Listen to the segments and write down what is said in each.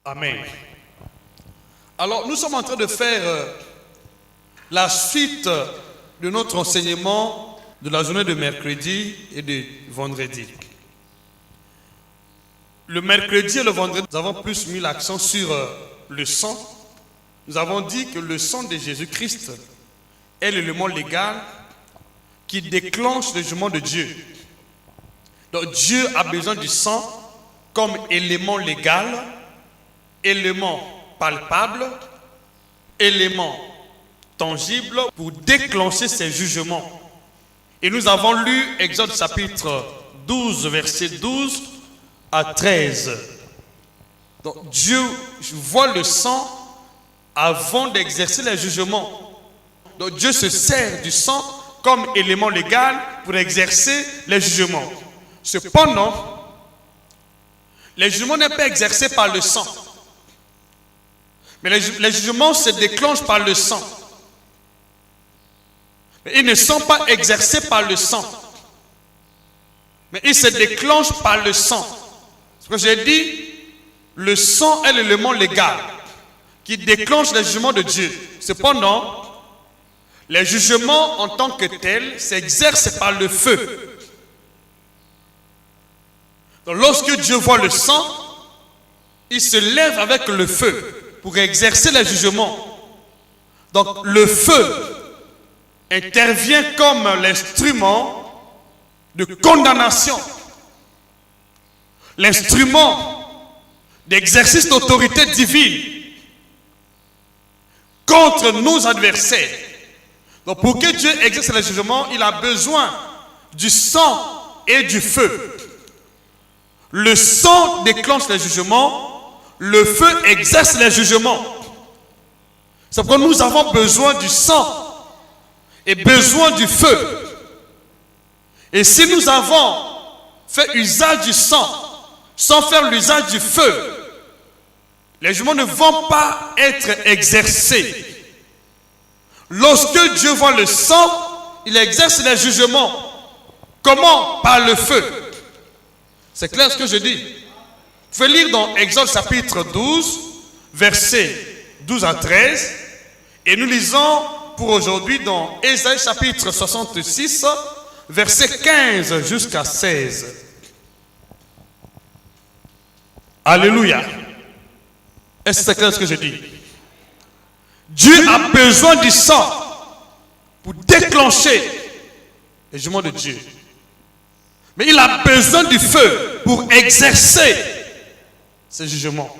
Amen. Alors, nous sommes en train de faire la suite de notre enseignement de la journée de mercredi et de vendredi. Le mercredi et le vendredi, nous avons plus mis l'accent sur le sang. Nous avons dit que le sang de Jésus-Christ est l'élément légal qui déclenche le jugement de Dieu. Donc Dieu a besoin du sang comme élément légal, élément palpable, élément tangible pour déclencher ses jugements. Et nous avons lu Exode chapitre 12, verset 12 à 13. Donc Dieu voit le sang avant d'exercer les jugements. Donc Dieu se sert du sang comme élément légal pour exercer les jugements. Cependant, les jugements n'est pas exercé par le sang. Mais les jugements se déclenchent par le sang. Mais ils ne sont pas exercés par le sang. Mais ils se déclenchent par le sang. C'est ce que j'ai dit, le sang est l'élément légal qui déclenche les jugements de Dieu. Cependant, les jugements en tant que tels s'exercent par le feu. Donc, lorsque Dieu voit le sang, il se lève avec le feu pour exercer les jugements. Donc le feu intervient comme l'instrument de condamnation, l'instrument d'exercice d'autorité divine contre nos adversaires. Donc pour que Dieu exerce les jugements, il a besoin du sang et du feu. Le sang déclenche les jugements, le feu exerce les jugements. C'est pourquoi nous avons besoin du sang et besoin du feu. Et si nous avons fait usage du sang sans faire l'usage du feu, les jugements ne vont pas être exercés. Lorsque Dieu voit le sang, il exerce les jugements. Comment? Par le feu. C'est clair ce que je dis? Vous pouvez lire dans Exode chapitre 12, versets 12 à 13. Et nous lisons pour aujourd'hui dans Ésaïe chapitre 66, versets 15 jusqu'à 16. Alléluia. Est-ce que c'est clair ce que je dis? Dieu a besoin du sang pour déclencher les jugements de Dieu. Mais il a besoin du feu pour exercer ces jugements.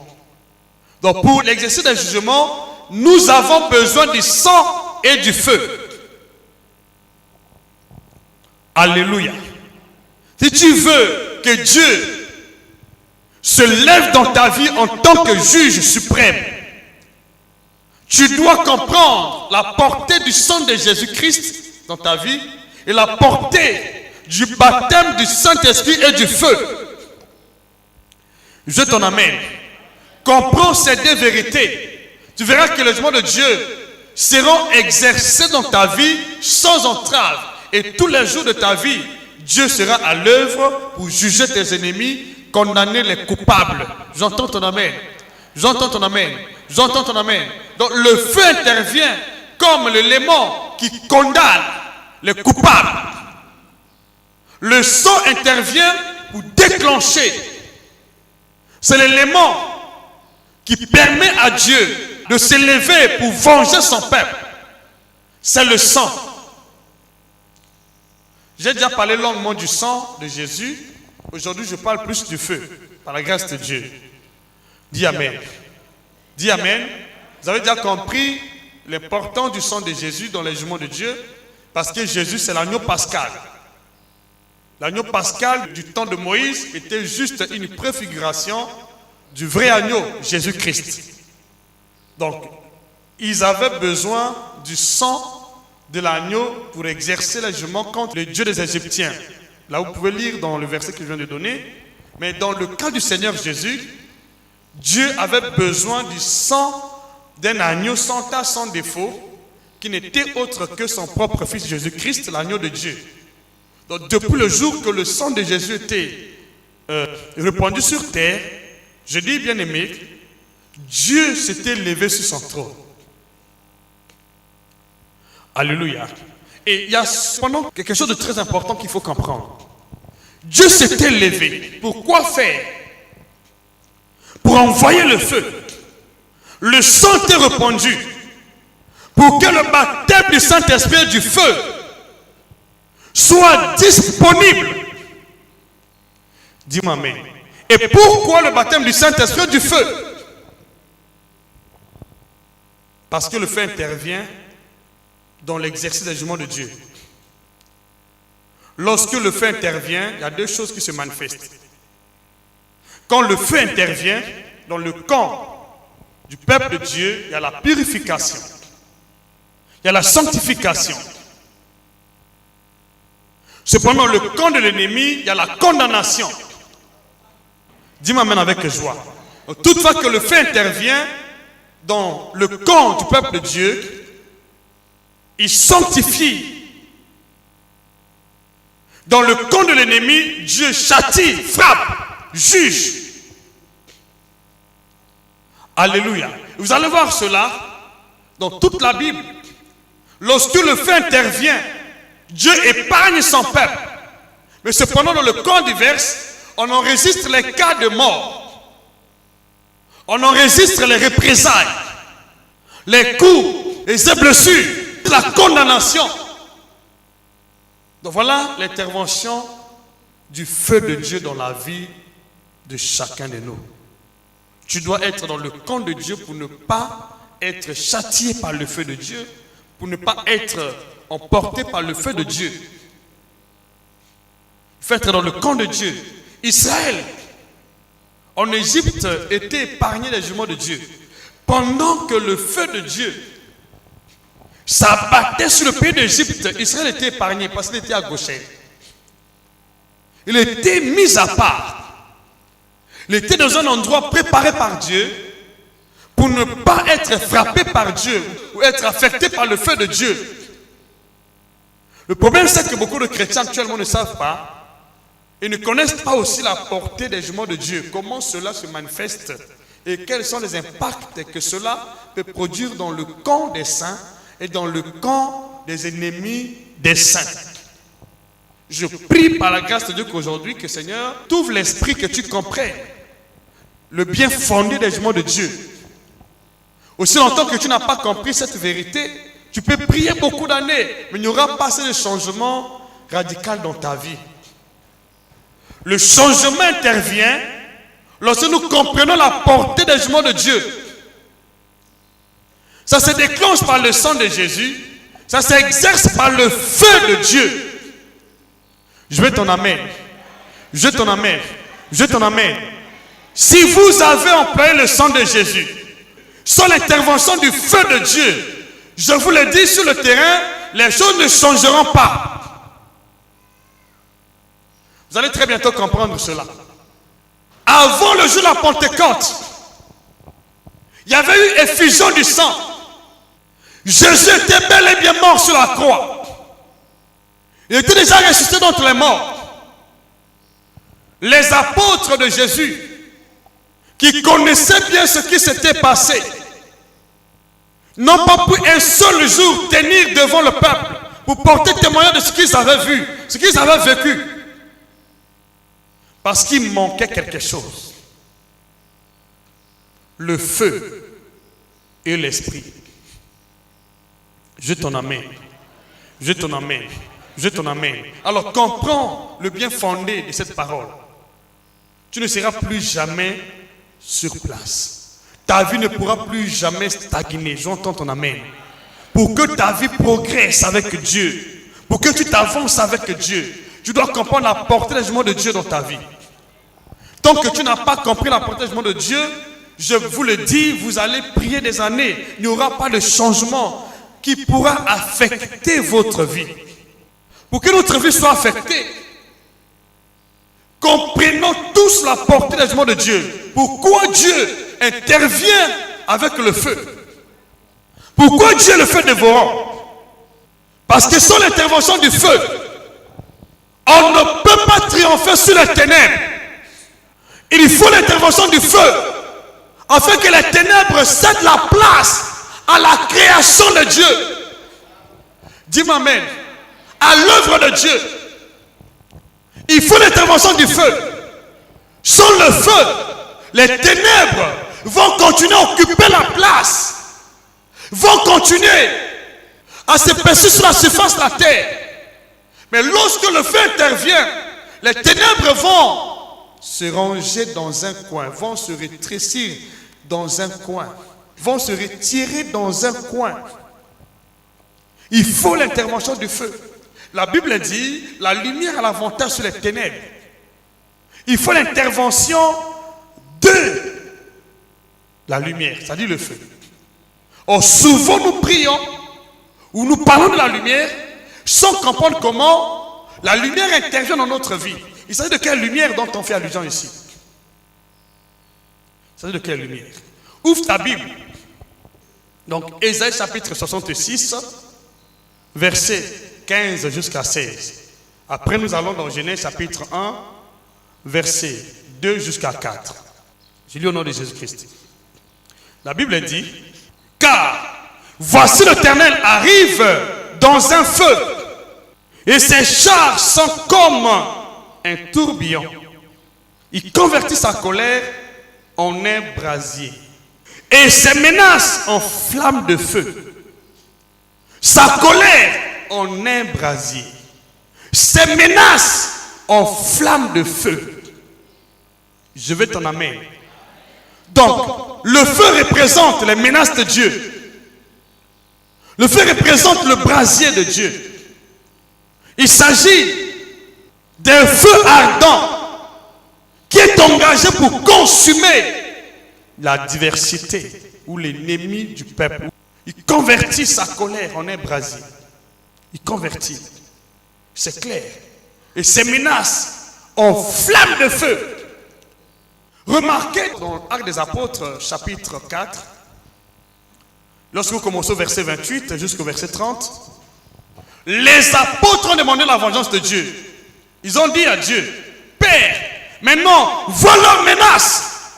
Donc pour l'exercice des jugements, nous avons besoin du sang et du feu. Alléluia. Si tu veux que Dieu se lève dans ta vie en tant que juge suprême, tu dois comprendre la portée du sang de Jésus-Christ dans ta vie et la portée du baptême du Saint-Esprit et du feu. Je t'en amène. Comprends ces deux vérités. Tu verras que les jugements de Dieu seront exercés dans ta vie sans entrave. Et tous les jours de ta vie, Dieu sera à l'œuvre pour juger tes ennemis, condamner les coupables. J'entends ton amène. J'entends ton amène. J'entends ton amène. Donc le feu intervient comme l'élément qui condamne les coupables. Le sang intervient pour déclencher. C'est l'élément qui permet à Dieu de s'élever pour venger son peuple. C'est le sang. J'ai déjà parlé longuement du sang de Jésus. Aujourd'hui, je parle plus du feu, par la grâce de Dieu. Dis Amen. Dis Amen. Vous avez déjà compris l'importance du sang de Jésus dans les jugements de Dieu, parce que Jésus, c'est l'agneau pascal. L'agneau pascal du temps de Moïse était juste une préfiguration du vrai agneau, Jésus-Christ. Donc, ils avaient besoin du sang de l'agneau pour exercer le jugement contre le Dieu des Égyptiens. Là, vous pouvez lire dans le verset que je viens de donner. Mais dans le cas du Seigneur Jésus, Dieu avait besoin du sang d'un agneau sans tache, sans défaut, qui n'était autre que son propre fils Jésus-Christ, l'agneau de Dieu. Donc depuis le jour que le sang de Jésus était répandu sur terre, je dis bien aimé, Dieu s'était levé sur son trône. Alléluia. Et il y a cependant quelque chose de très important qu'il faut comprendre. Dieu s'était levé. Pourquoi faire? Pour envoyer le feu. Le sang était répandu. Pour que le baptême du Saint-Esprit et du feu soit disponible. Dis-moi amen. Et pourquoi le baptême du Saint-Esprit et du feu? Parce que le feu intervient dans l'exercice des jugements de Dieu. Lorsque le feu intervient, il y a deux choses qui se manifestent. Quand le feu intervient dans le camp du peuple de Dieu, il y a la purification. Il y a la sanctification. Cependant, dans le camp de l'ennemi, il y a la condamnation. Dis-moi amen avec joie. Donc, toutefois que le feu intervient dans le camp du peuple de Dieu, il sanctifie. Dans le camp de l'ennemi, Dieu châtie, frappe, juge. Alléluia. Vous allez voir cela dans toute la Bible. Lorsque le feu intervient, Dieu épargne son peuple. Mais cependant, dans le camp divers, on enregistre les cas de mort. On enregistre les représailles, les coups, les blessures, la condamnation. Donc voilà l'intervention du feu de Dieu dans la vie de chacun de nous. Tu dois être dans le camp de Dieu pour ne pas être châtié par le feu de Dieu, pour ne pas être emporté par le feu de Dieu. Il faut être dans le camp de Dieu. Israël, en Égypte, était épargné des jugements de Dieu. Pendant que le feu de Dieu s'abattait sur le pays d'Égypte, Israël était épargné parce qu'il était à Goshen. Il était mis à part. Il était dans un endroit préparé par Dieu pour ne pas être frappé par Dieu ou être affecté par le feu de Dieu. Le problème, c'est que beaucoup de chrétiens actuellement ne savent pas et ne connaissent pas aussi la portée des jugements de Dieu. Comment cela se manifeste et quels sont les impacts que cela peut produire dans le camp des saints et dans le camp des ennemis des saints. Je prie par la grâce de Dieu qu'aujourd'hui, que Seigneur t'ouvre l'esprit, que tu comprennes le bien fondé des jugements de Dieu. Aussi longtemps que tu n'as pas compris cette vérité, tu peux prier beaucoup d'années, mais il n'y aura pas assez de changement radical dans ta vie. Le changement intervient lorsque nous comprenons la portée des jugements de Dieu. Ça se déclenche par le sang de Jésus. Ça s'exerce par le feu de Dieu. Je veux ton amen. Je veux ton amen. Je veux ton amen. Si vous avez employé le sang de Jésus, sans l'intervention du feu de Dieu, je vous le dis, sur le terrain, les choses ne changeront pas. Vous allez très bientôt comprendre cela. Avant le jour de la Pentecôte, il y avait eu effusion du sang. Jésus était bel et bien mort sur la croix. Il était déjà ressuscité d'entre les morts. Les apôtres de Jésus, qui connaissaient bien ce qui s'était passé, n'ont pas pu un seul jour tenir devant le peuple pour porter témoignage de ce qu'ils avaient vu, ce qu'ils avaient vécu. Parce qu'il manquait quelque chose. Le feu et l'esprit. Je t'en amène. Je t'en amène. Je t'en amène. Alors comprends le bien fondé de cette parole. Tu ne seras plus jamais sur place. Ta vie ne pourra plus jamais stagner. J'entends ton amène. Pour que ta vie progresse avec Dieu, pour que tu t'avances avec Dieu, tu dois comprendre la portée des jugements de Dieu dans ta vie. Tant que tu n'as pas compris la portée des jugements de Dieu, je vous le dis, vous allez prier des années. Il n'y aura pas de changement qui pourra affecter votre vie. Pour que notre vie soit affectée, comprenons tous la portée des jugements de Dieu. Pourquoi Dieu intervient avec le feu? Pourquoi Dieu le fait dévorant? Parce que sans l'intervention du feu, on ne peut pas triompher sur les ténèbres. Il faut l'intervention du feu afin que les ténèbres cèdent la place à la création de Dieu. Dis-moi amen. À l'œuvre de Dieu. Il faut l'intervention du feu. Sans le feu, les ténèbres vont continuer à occuper la place. Vont continuer à se percer sur la surface de la terre. Mais lorsque le feu intervient, les ténèbres vont se ranger dans un coin, vont se rétrécir dans un coin, vont se retirer dans un coin. Il faut l'intervention du feu. La Bible dit, la lumière a l'avantage sur les ténèbres. Il faut l'intervention de la lumière, c'est-à-dire le feu. Or, souvent nous prions, ou nous parlons de la lumière, sans comprendre comment la lumière intervient dans notre vie. Il s'agit de quelle lumière dont on fait allusion ici? Il s'agit de quelle lumière? Ouvre ta Bible. Donc, Ésaïe chapitre 66, versets 15 jusqu'à 16. Après, nous allons dans Genèse chapitre 1, versets 2 jusqu'à 4. Je lis au nom de Jésus-Christ. La Bible dit, car voici l'Éternel arrive dans un feu, et ses chars sont comme un tourbillon. Il convertit sa colère en un brasier, et ses menaces en flamme de feu. Sa colère en un brasier, ses menaces en flamme de feu. Je vais t'en amener. Donc, le feu représente les menaces de Dieu. Le feu représente le brasier de Dieu. Il s'agit d'un feu ardent qui est engagé pour consumer la diversité ou l'ennemi du peuple. Il convertit sa colère en un brasier. Il convertit. C'est clair. Et ses menaces en flamme de feu. Remarquez dans l'Acte des Apôtres, chapitre 4, lorsque vous commencez au verset 28 jusqu'au verset 30, les apôtres ont demandé la vengeance de Dieu. Ils ont dit à Dieu, Père, maintenant, voilà leur menace.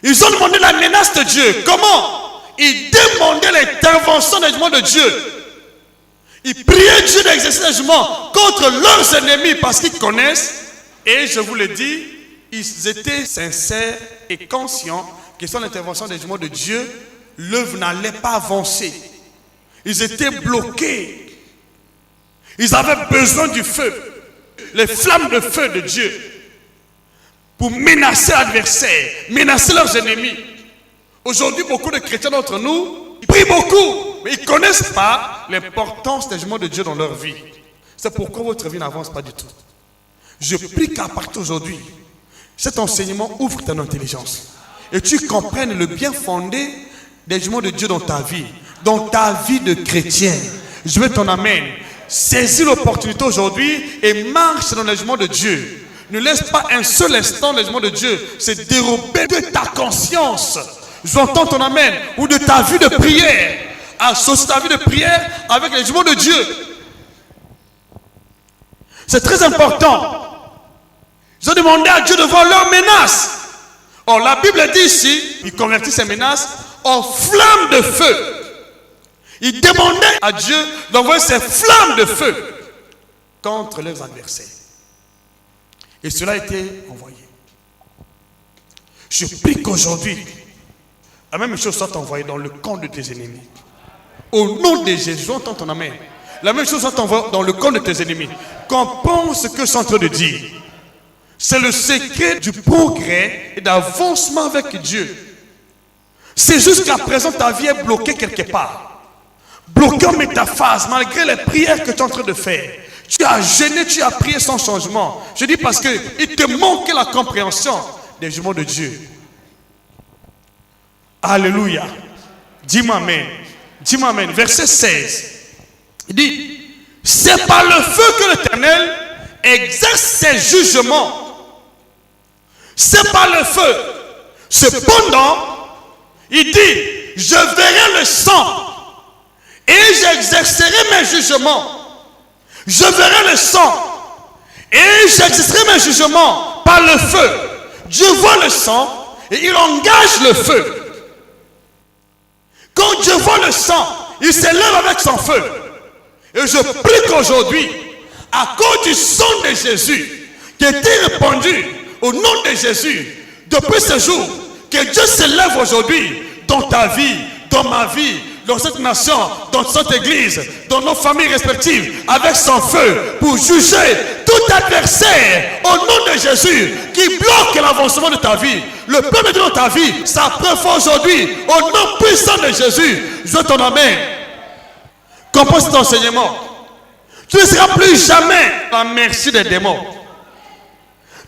Ils ont demandé la menace de Dieu. Comment? Ils demandaient l'intervention des jugements de Dieu. Ils priaient Dieu d'exercer les jugements contre leurs ennemis parce qu'ils connaissent. Et je vous le dis, ils étaient sincères et conscients que sans l'intervention des jugements de Dieu, l'œuvre n'allait pas avancer. Ils étaient bloqués. Ils avaient besoin du feu, les flammes de feu de Dieu, pour menacer l'adversaire, menacer leurs ennemis. Aujourd'hui, beaucoup de chrétiens d'entre nous, ils prient beaucoup, mais ils ne connaissent pas l'importance des jugements de Dieu dans leur vie. C'est pourquoi votre vie n'avance pas du tout. Je prie qu'à partir d'aujourd'hui, cet enseignement ouvre ton intelligence et tu comprennes le bien fondé des jugements de Dieu dans ta vie de chrétien. Je veux t'en amener. Saisis l'opportunité aujourd'hui et marche dans les jugements de Dieu. Ne laisse pas un seul instant les jugements de Dieu se dérober de ta conscience. J'entends ton amène ou de ta vie de prière. Associe ta vie de prière avec les jugements de Dieu. C'est très important. Ils ont demandé à Dieu de voir leurs menaces. Or, la Bible dit ici, il convertit ces menaces en flammes de feu. Il demandait à Dieu d'envoyer ces flammes de feu contre leurs adversaires. Et cela a été envoyé. Je prie qu'aujourd'hui, la même chose soit envoyée dans le camp de tes ennemis. Au nom de Jésus, entends ton amen. La même chose soit envoyée dans le camp de tes ennemis. Comprends ce que je suis en train de dire. C'est le secret du progrès et d'avancement avec Dieu. C'est juste qu'à présent ta vie est bloquée quelque part. Bloquée en métaphase malgré les prières que tu es en train de faire. Tu as jeûné, tu as prié sans changement. Je dis parce qu'il te manque la compréhension des jugements de Dieu. Alléluia. Dis-moi amen. Dis-moi amen. Verset 16. Il dit, c'est par le feu que l'Éternel exerce ses jugements. C'est par le feu. Cependant, il dit, je verrai le sang et j'exercerai mes jugements. Je verrai le sang et j'exercerai mes jugements par le feu. Dieu voit le sang et il engage le feu. Quand Dieu voit le sang, il s'élève avec son feu. Et je prie qu'aujourd'hui, à cause du sang de Jésus, qui a été répandu au nom de Jésus, depuis ce jour, que Dieu s'élève aujourd'hui dans ta vie, dans ma vie, dans cette nation, dans cette église, dans nos familles respectives, avec son feu, pour juger tout adversaire au nom de Jésus qui bloque l'avancement de ta vie. Le peuple de ta vie, ça preuve aujourd'hui, au nom puissant de Jésus. Je t'en amène. Comprends cet enseignement. Tu ne seras plus jamais à la merci des démons.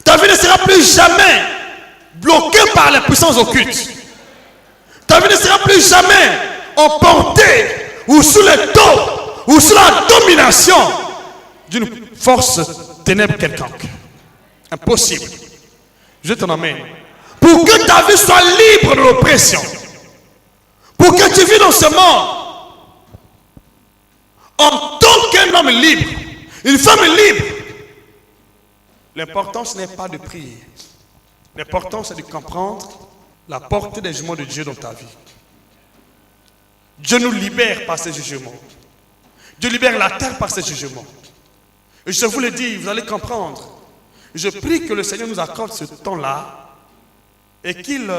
Ta vie ne sera plus jamais bloquée par les puissances occultes. Ta vie ne sera plus jamais emportée ou sous le dos ou sous la domination d'une force ténèbre quelconque. Impossible. Je t'en amène. Pour que ta vie soit libre de l'oppression. Pour que tu vis dans ce monde en tant qu'un homme libre, une femme libre. L'important ce n'est pas de prier. L'important c'est de comprendre la portée des jugements de Dieu dans ta vie. Dieu nous libère par ses jugements. Dieu libère la terre par ses jugements. Et je vous le dis, vous allez comprendre. Je prie que le Seigneur nous accorde ce temps-là et qu'il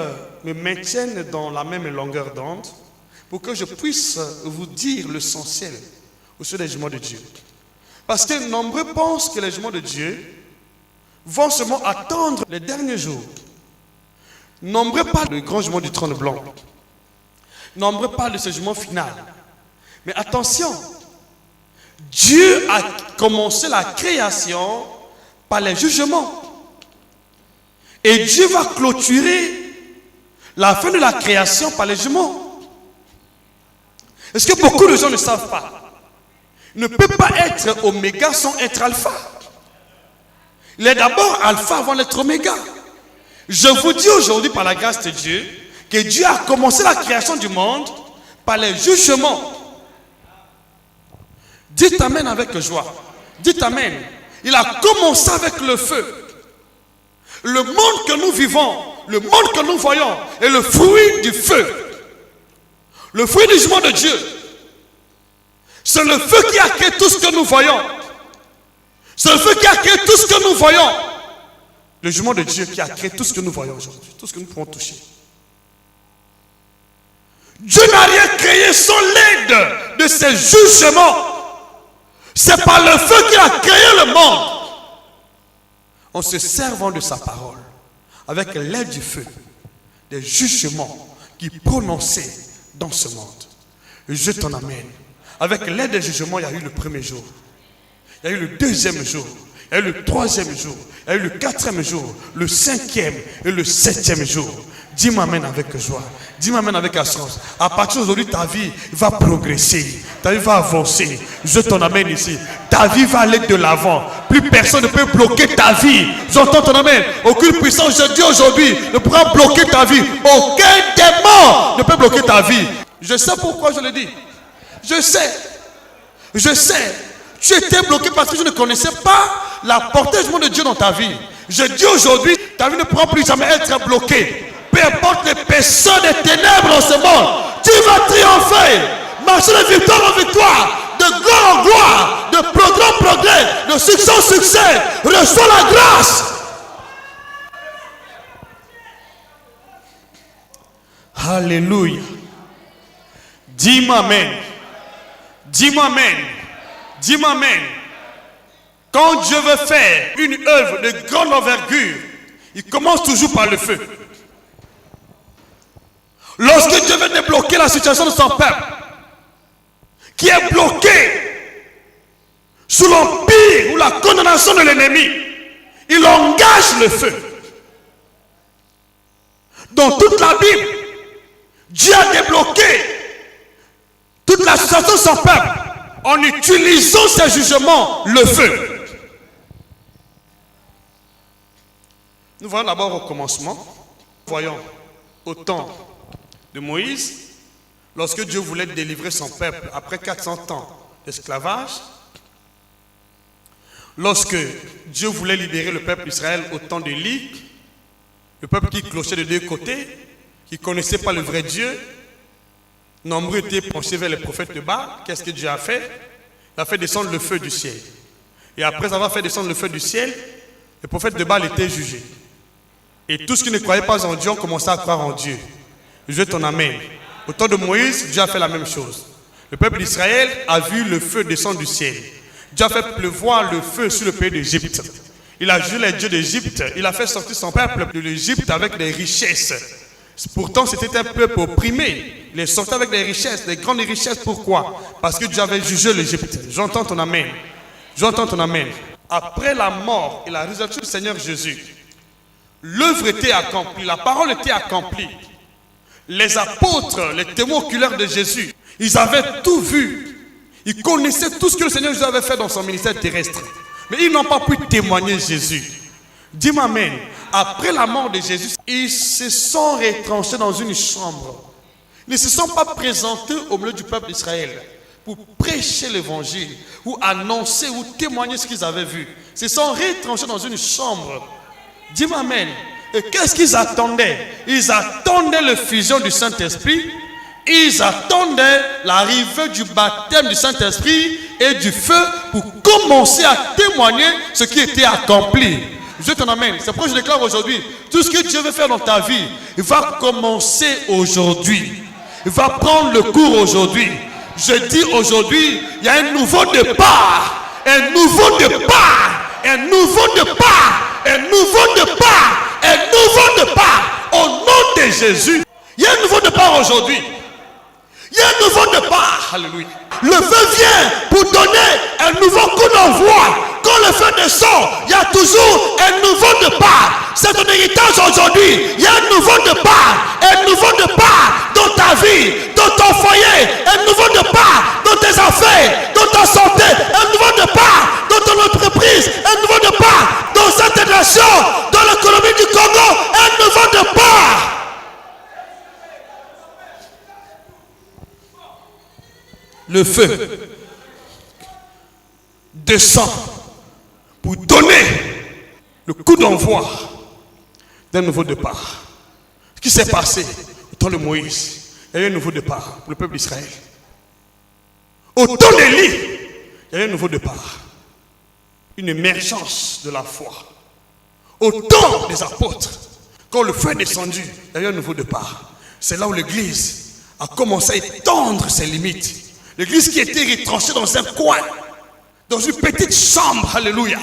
me maintienne dans la même longueur d'onde pour que je puisse vous dire l'essentiel au sujet des jugements de Dieu. Parce que nombreux pensent que les jugements de Dieu vont seulement attendre les derniers jours. Nombreux parlent du grand jugement du trône blanc. Nombreux parlent de ce jugement final. Mais attention, Dieu a commencé la création par les jugements. Et Dieu va clôturer la fin de la création par les jugements. Est-ce que beaucoup de gens ne savent pas? Il ne peut pas être oméga sans être alpha. Il est d'abord alpha avant d'être oméga. Je vous dis aujourd'hui par la grâce de Dieu que Dieu a commencé la création du monde par les jugements. Dites amen avec joie. Dites amen. Il a commencé avec le feu. Le monde que nous vivons, le monde que nous voyons est le fruit du feu. Le fruit du jugement de Dieu. C'est le feu qui a créé tout ce que nous voyons. C'est le feu qui a créé tout ce que nous voyons. Le jugement de Dieu qui a créé tout ce que nous voyons aujourd'hui. Tout ce que nous pouvons toucher. Dieu n'a rien créé sans l'aide de ses jugements. C'est par le feu qu'il a créé le monde. En se servant de sa parole. Avec l'aide du feu. Des jugements qu'il prononçait dans ce monde. Et je t'en amène. Avec l'aide des jugements, il y a eu le premier jour. Il y a eu le deuxième jour. Il y a eu le troisième jour. Il y a eu le quatrième jour. Le cinquième et le septième jour. Dis-moi amen avec joie. Dis-moi amen avec assurance. À partir d'aujourd'hui, ta vie va progresser. Ta vie va avancer. Je t'en amène ici. Ta vie va aller de l'avant. Plus personne ne peut bloquer ta vie. J'entends ton amène. Aucune puissance, je dis aujourd'hui, ne pourra bloquer ta vie. Aucun démon ne peut bloquer ta vie. Je sais pourquoi je le dis. Je sais. Je sais. Tu étais bloqué parce que je ne connaissais pas la portée du jugement de Dieu dans ta vie. Je dis aujourd'hui, ta vie ne pourra plus jamais être bloquée. Peu importe l'épaisseur des ténèbres dans ce monde, tu vas triompher. Marcher de victoire en victoire, de gloire en gloire, de progrès en progrès, de succès en succès. Reçois la grâce. Alléluia. Dis-moi amen. Dis-moi amen. Dis-moi amen. Quand Dieu veut faire une œuvre de grande envergure, il commence toujours par le feu. Lorsque Dieu veut débloquer la situation de son peuple, qui est bloqué sous l'empire ou la condamnation de l'ennemi, il engage le feu. Dans toute la Bible, Dieu a débloqué toute la situation de son peuple en utilisant ses jugements, le feu. Nous voyons d'abord au commencement, voyons au temps de Moïse, lorsque Dieu voulait délivrer son peuple après 400 ans d'esclavage, lorsque Dieu voulait libérer le peuple d'Israël au temps d'Élie, Le peuple qui clochait de deux côtés, qui ne connaissait pas le vrai Dieu. Nombreux étaient penchés vers les prophètes de Baal. Qu'est-ce que Dieu a fait? Il a fait descendre le feu du ciel. Et après avoir fait descendre le feu du ciel, les prophètes de Baal étaient jugés. Et tous ceux qui ne croyaient pas en Dieu ont commencé à croire en Dieu. Je ton amen. Au temps de Moïse, Dieu a fait la même chose. Le peuple d'Israël a vu le feu descendre du ciel. Dieu a fait pleuvoir le feu sur le pays d'Égypte. Il a jugé les dieux d'Égypte. Il a fait sortir son peuple de l'Égypte avec des richesses. Pourtant, c'était un peuple opprimé. Il est sorti avec des richesses, des grandes richesses. Pourquoi? Parce que Dieu avait jugé l'Égypte. J'entends ton amen. J'entends ton amen. Après la mort et la résurrection du Seigneur Jésus, l'œuvre était accomplie, la parole était accomplie. Les apôtres, les témoins oculaires de Jésus, ils avaient tout vu. Ils connaissaient tout ce que le Seigneur Jésus avait fait dans son ministère terrestre. Mais ils n'ont pas pu témoigner Jésus. Dis-moi amen. Après la mort de Jésus, ils se sont retranchés dans une chambre. Ils ne se sont pas présentés au milieu du peuple d'Israël pour prêcher l'évangile, ou annoncer, ou témoigner ce qu'ils avaient vu. Ils se sont retranchés dans une chambre. Dis-moi amen. Et qu'est-ce qu'ils attendaient? Ils attendaient l'effusion du Saint-Esprit. Ils attendaient l'arrivée du baptême du Saint-Esprit et du feu pour commencer à témoigner ce qui était accompli. Je t'en amène. C'est pourquoi je déclare aujourd'hui, tout ce que Dieu veut faire dans ta vie, il va commencer aujourd'hui. Il va prendre le cours aujourd'hui. Je dis aujourd'hui, il y a un nouveau départ. Un nouveau départ. Un nouveau départ. Un nouveau départ. Un nouveau départ. Au nom de Jésus. Il y a un nouveau départ aujourd'hui. Il y a un nouveau départ. Alléluia. Le feu vient pour donner un nouveau coup d'envoi. Quand le feu descend, il y a toujours un nouveau départ. C'est ton héritage aujourd'hui. Il y a un nouveau départ. Un nouveau départ dans ta vie, dans ton foyer. Un nouveau départ dans tes affaires, dans ta santé. Un nouveau départ dans ton entreprise. Un nouveau départ dans cette nation, dans l'économie du Congo. Un nouveau départ. Le feu descend pour donner le coup d'envoi d'un nouveau départ. Ce qui s'est passé au temps de Moïse, il y a eu un nouveau départ pour le peuple d'Israël. Au temps d'Élie, il y a eu un nouveau départ. Une émergence de la foi. Au temps des apôtres, quand le feu est descendu, il y a eu un nouveau départ. C'est là où l'Église a commencé à étendre ses limites. L'église qui était retranchée dans un coin, dans une petite chambre, alléluia.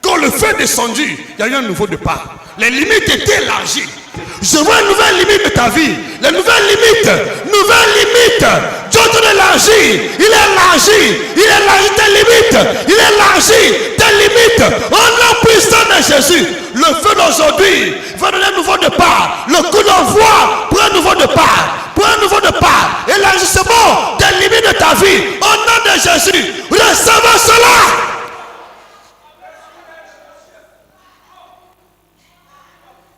Quand le feu est descendu, il y a eu un nouveau départ. Les limites étaient élargies. Je vois une nouvelle limite de ta vie. Les nouvelles limites. Dieu te élargit. Il élargit. Il élargit tes limites. Il élargit tes limites. Au nom puissant de Jésus. Le feu d'aujourd'hui va donner un nouveau départ. Le coup d'envoi pour un nouveau départ. Pour un nouveau départ. Élargissement des limites de ta vie. Au nom de Jésus. Recevez cela.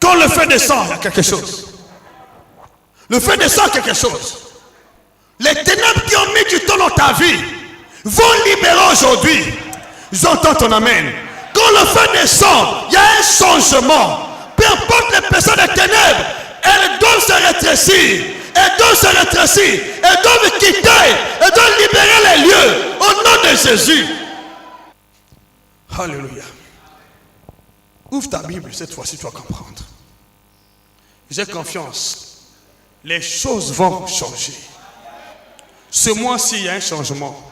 Quand le feu descend, il y a quelque chose. Le feu descend quelque chose. Les ténèbres qui ont mis du temps dans ta vie vont libérer aujourd'hui. J'entends ton amen. Quand le feu descend, il y a un changement. Peu importe les personnes des ténèbres, elles doivent se rétrécir. Elles doivent se rétrécir. Elles doivent quitter. Elles doivent libérer les lieux. Au nom de Jésus. Alléluia. Ouvre ta Bible, cette fois-ci tu vas comprendre. J'ai confiance. Les choses vont changer. Ce mois-ci, il y a un changement.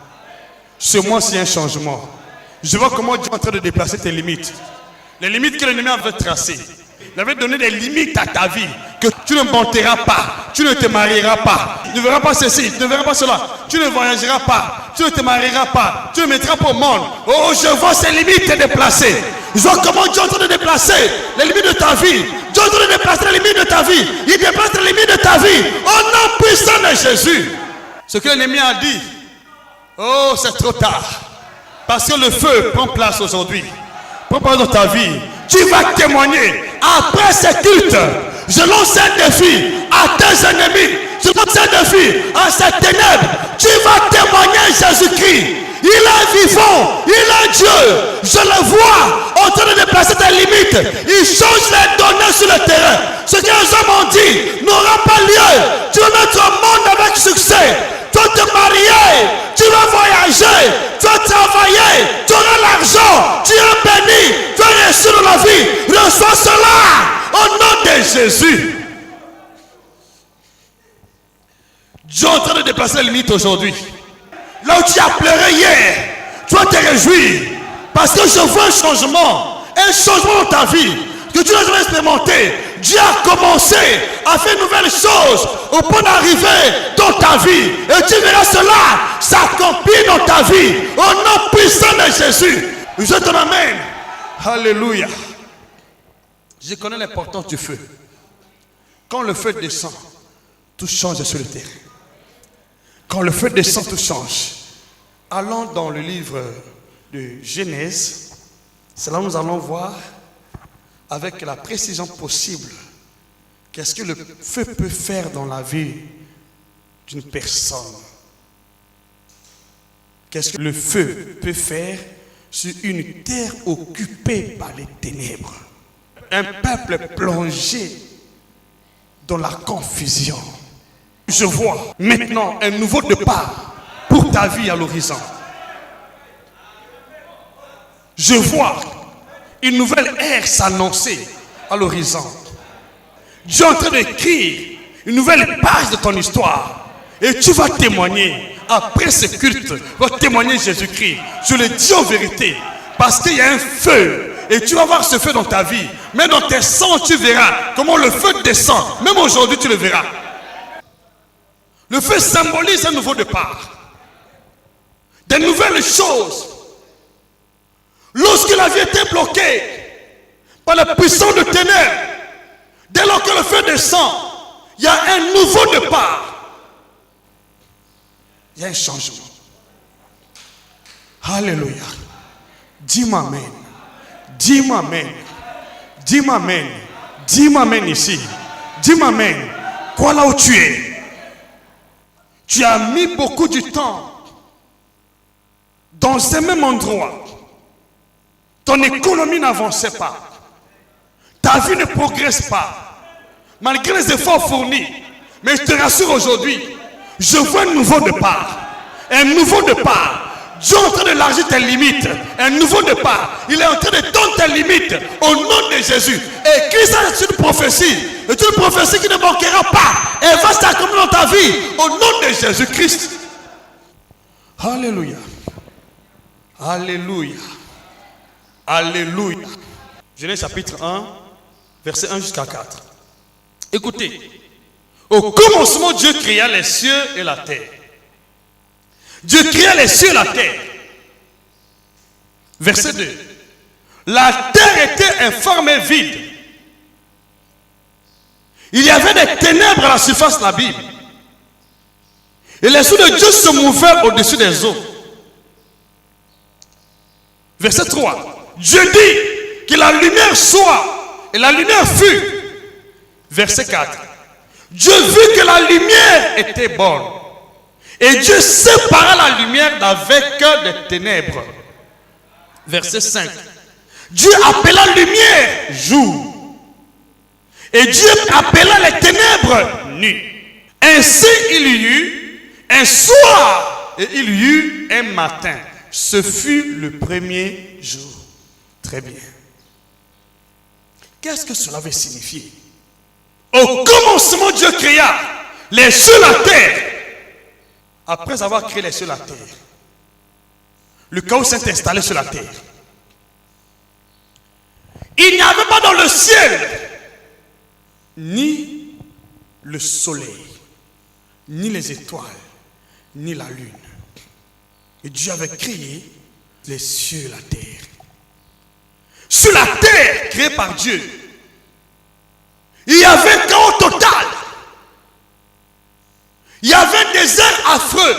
Ce mois-ci, il y a un changement. Je vois comment Dieu est en train de déplacer tes limites. Les limites que l'ennemi avait tracées. Il avait donné des limites à ta vie. Que tu ne monteras pas. Tu ne te marieras pas. Tu ne verras pas ceci. Tu ne verras pas cela. Tu ne voyageras pas. Tu ne te marieras pas. Tu ne mettras pas au monde. Oh, je vois ces limites te déplacer. Je vois comment Dieu est en train de déplacer les limites de ta vie. Dieu est en train de déplacer les limites de ta vie. Il déplace les limites de ta vie. Au nom puissant de Jésus. Ce que l'ennemi a dit. Oh, c'est trop tard. Parce que le feu prend place aujourd'hui. Prends place dans ta vie. Tu vas témoigner. Après ce culte, je lance un défi à tes ennemis. Je lance un défi à ces ténèbres. Tu vas témoigner Jésus-Christ. il est vivant, il est Dieu. Je le vois en train de déplacer tes limites. Il change les données sur le terrain. Ce que les hommes ont dit n'aura pas lieu. Tu vas mettre au monde avec succès. Tu vas te marier, tu vas voyager, tu vas travailler, tu auras l'argent, tu es béni, tu vas réussir dans la vie. Reçois cela au nom de Jésus. Dieu est en train de déplacer les limites aujourd'hui. Là où tu as pleuré hier, tu vas te réjouir. Parce que je vois un changement dans ta vie que tu n'as jamais expérimenté. Dieu a commencé à faire une nouvelle chose au point d'arriver dans ta vie. Et tu verras cela s'accomplir dans ta vie. Au nom puissant de Jésus. Je te l'amène. Alléluia. Je connais l'importance du feu. Quand le feu descend, tout change sur le terrain. Quand le feu descend, tout change. Allons dans le livre de Genèse. C'est là où nous allons voir avec la précision possible qu'est-ce que le feu peut faire dans la vie d'une personne. Qu'est-ce que le feu peut faire sur une terre occupée par les ténèbres. Un peuple plongé dans la confusion. Je vois maintenant un nouveau départ pour ta vie à l'horizon. Je vois une nouvelle ère s'annoncer à l'horizon. Dieu est en train d'écrire une nouvelle page de ton histoire. Et tu vas témoigner. Après ce culte, tu vas témoigner Jésus-Christ. Je le dis en vérité. Parce qu'il y a un feu. Et tu vas voir ce feu dans ta vie. Mais dans tes sens, tu verras comment le feu descend. Même aujourd'hui, tu le verras. Le feu symbolise un nouveau départ. Des nouvelles choses. Lorsque la vie était bloquée par la puissance de ténèbres, dès lors que le feu descend, il y a un nouveau départ. Il y a un changement. Alléluia. Dis-moi amen. Dis-moi amen. Dis-moi amen. Dis-moi amen ici. Dis-moi amen. Quoi là où tu es? Tu as mis beaucoup de temps dans ce même endroit. Ton économie n'avançait pas. Ta vie ne progresse pas. Malgré les efforts fournis. Mais je te rassure aujourd'hui, je vois un nouveau départ. Un nouveau départ. Dieu est en train d'élargir tes limites. Un nouveau départ. Il est en train de tendre tes limites au nom de Jésus. Et Christ est une prophétie. C'est une prophétie qui ne manquera pas. Elle va s'accomplir dans ta vie au nom de Jésus-Christ. Alléluia. Alléluia. Alléluia. Genèse chapitre 1, verset 1 jusqu'à 4. Écoutez. Au commencement, Dieu créa les cieux et la terre. Dieu créa les cieux et la terre. Verset 2. La terre était informe et vide. Il y avait des ténèbres à la surface de la Bible. Et l'Esprit de Dieu se mouvait au-dessus des eaux. Verset 3. Dieu dit que la lumière soit, et la lumière fut. Verset 4. Dieu vit que la lumière était bonne. Et Dieu sépara la lumière d'avec des ténèbres. Verset 5. Dieu appela la lumière jour. Et Dieu appela les ténèbres nuit. Ainsi il y eut un soir et il y eut un matin. Ce fut le premier jour. Très bien. Qu'est-ce que cela veut signifier? Au commencement, Dieu créa les cieux et la terre. Après avoir créé les cieux et la terre, le chaos s'est installé sur la terre. Il n'y avait pas dans le ciel ni le soleil, ni les étoiles, ni la lune. Et Dieu avait créé les cieux et la terre. Sur la terre créée par Dieu, il y avait un chaos total. Il y avait un désert affreux.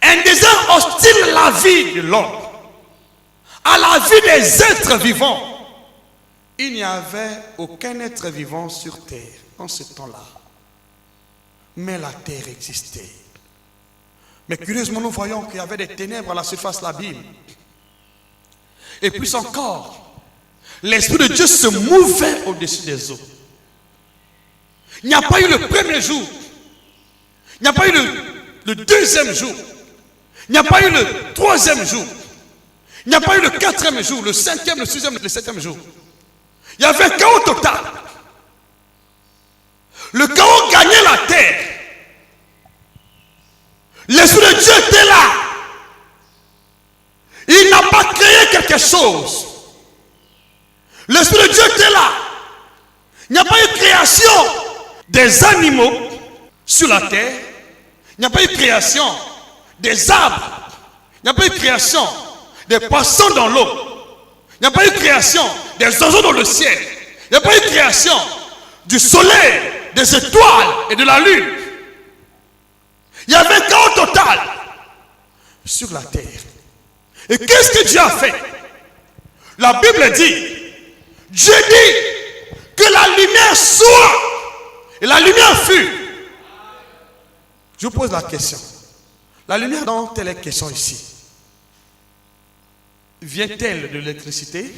Un désert hostile à la vie de l'homme. À la vie des êtres vivants. Il n'y avait aucun être vivant sur terre en ce temps-là. Mais la terre existait. Mais curieusement, nous voyons qu'il y avait des ténèbres à la surface de l'abîme. Et puis encore, l'Esprit de Dieu se mouvait au-dessus des eaux. Il n'y a pas eu le premier jour. Il n'y a pas eu le deuxième jour. Il n'y a pas eu le troisième jour. Il n'y a pas eu le quatrième jour, le cinquième, le sixième, le septième jour. Il y avait un chaos total. Le chaos gagnait la terre. L'Esprit de Dieu était là. Il n'a pas créé quelque chose. L'Esprit de Dieu était là. Il n'y a pas eu création des animaux sur la terre. Il n'y a pas eu création des arbres. Il n'y a pas eu création des poissons dans l'eau. Il n'y a pas eu création des oiseaux dans le ciel. Il n'y a pas eu création du soleil, des étoiles et de la lune. Il y avait un chaos total sur la terre. Et qu'est-ce que Dieu a fait? La Bible dit, Dieu dit que la lumière soit. Et la lumière fut. Je vous pose la question. La lumière dont elle est question ici, vient-elle de l'électricité?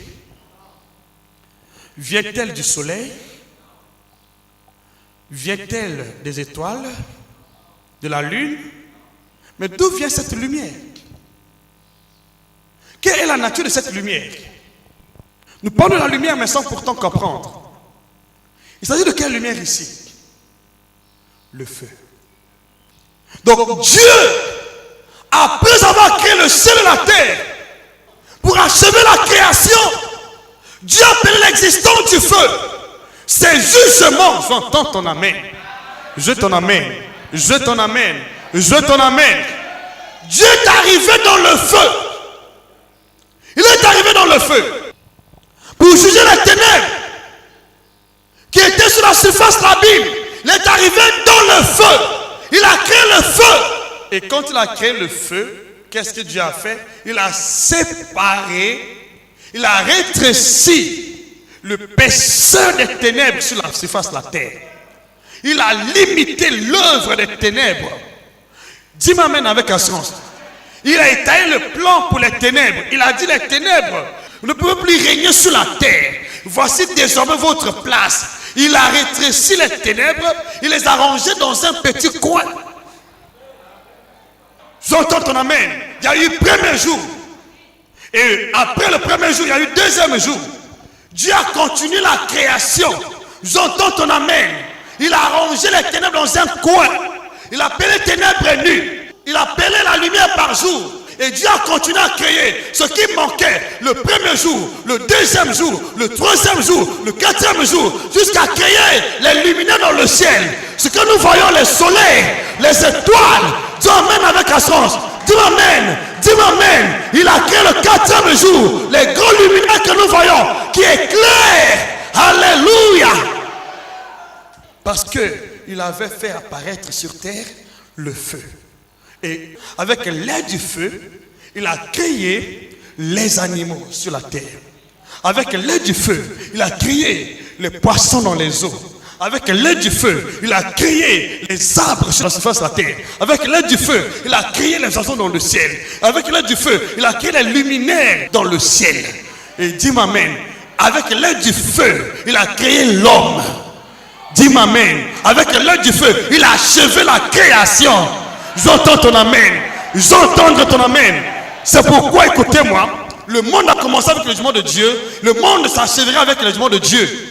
Vient-elle du soleil? Vient-elle des étoiles? De la lune? Mais d'où vient cette lumière? Quelle est la nature de cette lumière? Nous parlons de la lumière mais sans pourtant comprendre. Il s'agit de quelle lumière ici? Le feu. Donc Dieu, après avoir créé le ciel et la terre, pour achever la création, Dieu a appelé l'existence du feu. Ces jugements, j'entends ton amen. Je ton amen. Je ton amen. Je ton amen. Dieu est arrivé dans le feu. Il est arrivé dans le feu pour juger les ténèbres qui étaient sur la surface de l'abîme. Il est arrivé dans le feu. Il a créé le feu. Et quand il a créé le feu, qu'est-ce que Dieu a fait? Il a séparé, il a rétréci l'épaisseur des ténèbres sur la surface de la terre. Il a limité l'œuvre des ténèbres. Dis-moi amen avec assurance. Il a étalé le plan pour les ténèbres. Il a dit les ténèbres, vous ne pouvez plus régner sur la terre. Voici désormais votre place. Il a rétréci les ténèbres, il les a rangées dans un petit coin. J'entends ton amen. Il y a eu le premier jour. Et après le premier jour, il y a eu le deuxième jour. Dieu a continué la création. J'entends ton amen. Il a rangé les ténèbres dans un coin. Il a appelé les ténèbres nues. Il a appelé la lumière par jour. Et Dieu a continué à créer ce qui manquait le premier jour, le deuxième jour, le troisième jour, le quatrième jour, jusqu'à créer les luminaires dans le ciel. Ce que nous voyons, les soleils, les étoiles. Dis amen avec assurance. Dis amen. Dis amen. Il a créé le quatrième jour, les grands luminaires que nous voyons, qui éclairent. Alléluia. Parce qu'il avait fait apparaître sur terre le feu. Et avec l'aide du feu, il a créé les animaux sur la terre. Avec l'aide du feu, il a créé les poissons dans les eaux. Avec l'aide du feu, il a créé les arbres sur la surface de la terre. Avec l'aide du feu, il a créé les oiseaux dans le ciel. Avec l'aide du feu, il a créé les luminaires dans le ciel. Et dis-moi amen. Avec l'aide du feu, il a créé l'homme. Dis-moi amen. Avec l'aide du feu, il a achevé la création. J'entends ton amen. J'entends ton amen. C'est pourquoi, écoutez-moi, le monde a commencé avec le jugement de Dieu. Le monde s'achèvera avec le jugement de Dieu.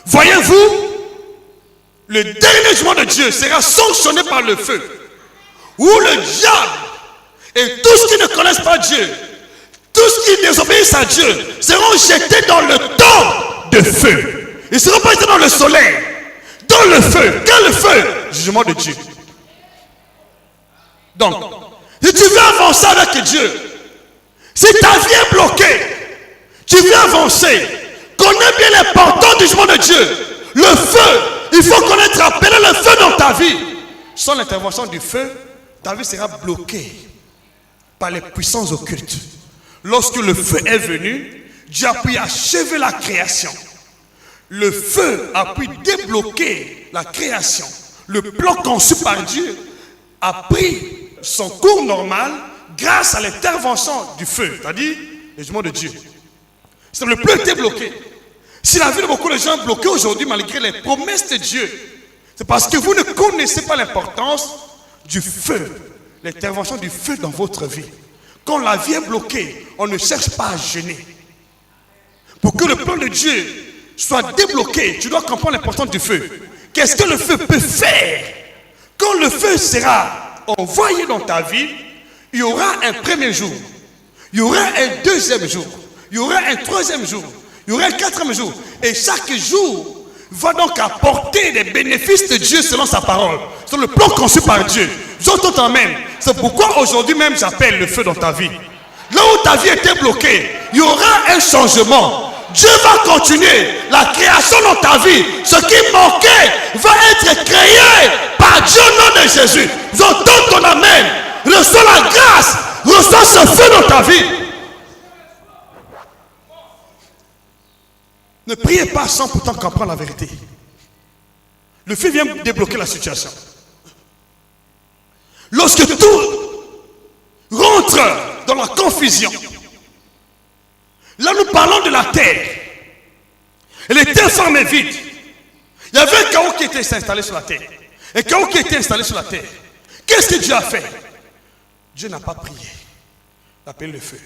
Voyez-vous, le dernier jugement de Dieu sera sanctionné par le feu. Où le diable et tous ceux qui ne connaissent pas Dieu, tous ceux qui désobéissent à Dieu, seront jetés dans le temps de feu. Ils ne seront pas jetés dans le soleil. Dans le feu. Quel feu? Jugement de Dieu. Donc, si tu veux avancer avec Dieu, si ta vie est bloquée, tu veux avancer, connais bien l'importance du jugement de Dieu. Le feu, il faut connaître, appeler le feu dans ta vie. Sans l'intervention du feu, ta vie sera bloquée par les puissances occultes. Lorsque le feu est venu, Dieu a pu achever la création. Le feu a pu débloquer la création. le plan conçu par Dieu a pris son cours normal grâce à l'intervention du feu, c'est-à-dire le jugement de Dieu. C'est le plan était bloqué. Si la vie de beaucoup de gens est bloquée aujourd'hui malgré les promesses de Dieu, c'est parce que vous ne connaissez pas l'importance du feu, l'intervention du feu dans votre vie. Quand la vie est bloquée, on ne cherche pas à jeûner. Pour que le plan de Dieu soit débloqué, tu dois comprendre l'importance du feu. Qu'est-ce que le feu peut faire? Quand le feu sera envoyé dans ta vie, il y aura un premier jour, il y aura un deuxième jour, il y aura un troisième jour, il y aura un quatrième jour. Et chaque jour va donc apporter des bénéfices de Dieu selon sa parole, selon le plan conçu par Dieu. J'entends amen. C'est pourquoi aujourd'hui même j'appelle le feu dans ta vie. Là où ta vie était bloquée, il y aura un changement. Dieu va continuer la création dans ta vie. Ce qui manquait va être créé par Dieu au nom de Jésus. J'entends ton amen. Reçois la grâce. Reçois ce feu dans ta vie. Ne priez pas sans pourtant comprendre la vérité. Le feu vient débloquer la situation. Lorsque tout rentre dans la confusion, là nous parlons de la terre. Elle était fermée vide. Il y avait un chaos qui était installé sur la terre. Un chaos qui était installé sur la terre. Qu'est-ce que Dieu a fait? Dieu n'a pas prié. Il a appelé le feu.